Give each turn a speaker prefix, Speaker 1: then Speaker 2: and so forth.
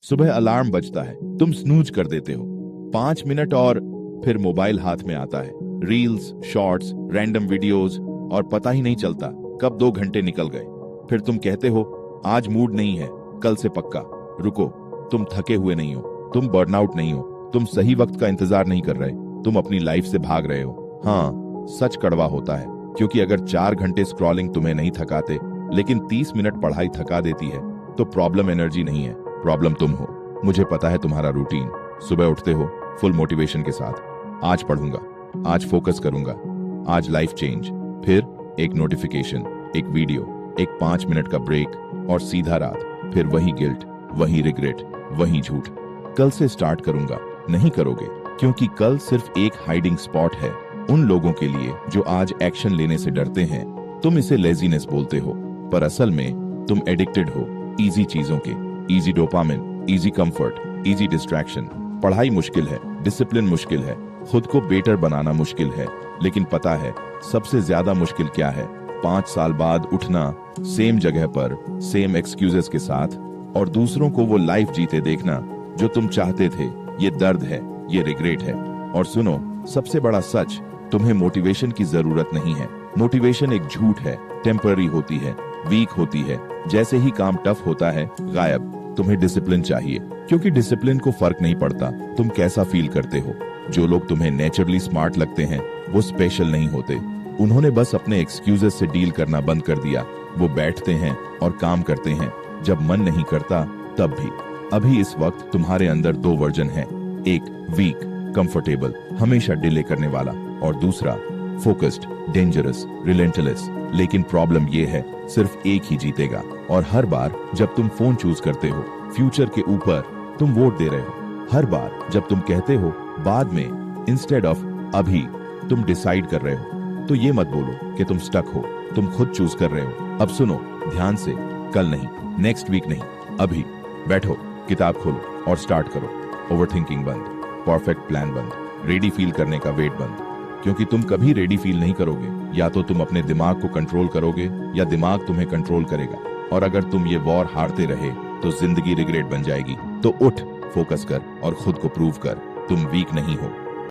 Speaker 1: सुबह अलार्म बजता है, तुम स्नूज कर देते हो। 5 मिनट और फिर मोबाइल हाथ में आता है। रील्स, शॉर्ट्स, रैंडम वीडियोस और पता ही नहीं चलता कब 2 घंटे निकल गए। फिर तुम कहते हो आज मूड नहीं है, कल से पक्का। रुको, तुम थके हुए नहीं हो, तुम बर्नआउट नहीं हो, तुम सही वक्त का इंतजार नहीं कर रहे, तुम अपनी लाइफ से भाग रहे हो। हाँ, सच कड़वा होता है, क्योंकि अगर 4 घंटे स्क्रॉलिंग तुम्हें नहीं थकाते, लेकिन 30 मिनट पढ़ाई थका देती है, तो प्रॉब्लम एनर्जी नहीं है, प्रॉब्लम तुम हो। मुझे पता है तुम्हारा रूटीन। सुबह उठते हो फुल मोटिवेशन के साथ, आज पढ़ूंगा, आज फोकस करूंगा, आज लाइफ चेंज। फिर एक नोटिफिकेशन, एक वीडियो, एक 5 मिनट का ब्रेक और सीधा रात। फिर वही गिल्ट, वही रिग्रेट, वही झूठ। कल से स्टार्ट करूंगा, नहीं करोगे, क्योंकि कल सिर्फ एक हाइडिंग स्पॉट है उन लोगों के लिए जो आज एक्शन लेने से डरते हैं। तुम इसे लेजीनेस बोलते हो, पर असल में तुम एडिक्टेड हो इजी चीजों के। Easy dopamine, easy comfort, easy distraction. पढ़ाई मुश्किल है, डिसिप्लिन मुश्किल है, खुद को बेटर बनाना मुश्किल है, लेकिन पता है सबसे ज्यादा मुश्किल क्या है? 5 साल बाद उठना सेम जगह पर, सेम एक्सक्यूजेस के साथ, और दूसरों को वो लाइफ जीते देखना जो तुम चाहते थे। ये दर्द है, ये रिग्रेट है। और सुनो, सबसे बड़ा सच, तुम्हें मोटिवेशन की जरूरत नहीं है। मोटिवेशन एक झूठ है, टेम्पररी होती है, वीक होती है, जैसे ही काम टफ होता है गायब। तुम्हें डिसिप्लिन चाहिए, क्योंकि डिसिप्लिन को फर्क नहीं पड़ता तुम कैसा फील करते हो। जो लोग तुम्हें नेचुरली स्मार्ट लगते हैं वो स्पेशल नहीं होते, उन्होंने बस अपने एक्सक्यूजेस से डील करना बंद कर दिया। वो बैठते हैं और काम करते हैं जब मन नहीं करता तब भी। अभी इस वक्त तुम्हारे अंदर 2 वर्जन हैं, एक वीक, कंफर्टेबल, हमेशा डिले करने वाला, और दूसरा फोकस्ड, डेंजरस, रिलेंटलेस। लेकिन प्रॉब्लम ये है, सिर्फ एक ही जीतेगा। और हर बार जब तुम फोन चूज करते हो, फ्यूचर के ऊपर तुम वोट दे रहे हो। हर बार जब तुम कहते हो बाद में इंस्टेड ऑफ अभी, तुम डिसाइड कर रहे हो। तो ये मत बोलो कि तुम स्टक हो, तुम खुद चूज कर रहे हो। अब सुनो ध्यान से, कल नहीं, नेक्स्ट वीक नहीं, अभी बैठो, किताब खोलो और स्टार्ट करो। ओवरथिंकिंग बंद, परफेक्ट प्लान बंद, रेडी फील करने का वेट बंद। क्योंकि तुम कभी रेडी फील नहीं करोगे, या तो तुम अपने दिमाग को कंट्रोल करोगे या दिमाग तुम्हें कंट्रोल करेगा। और अगर तुम ये वॉर हारते रहे तो जिंदगी रिग्रेट बन जाएगी। तो उठ, फोकस कर और खुद को प्रूव कर, तुम वीक नहीं हो,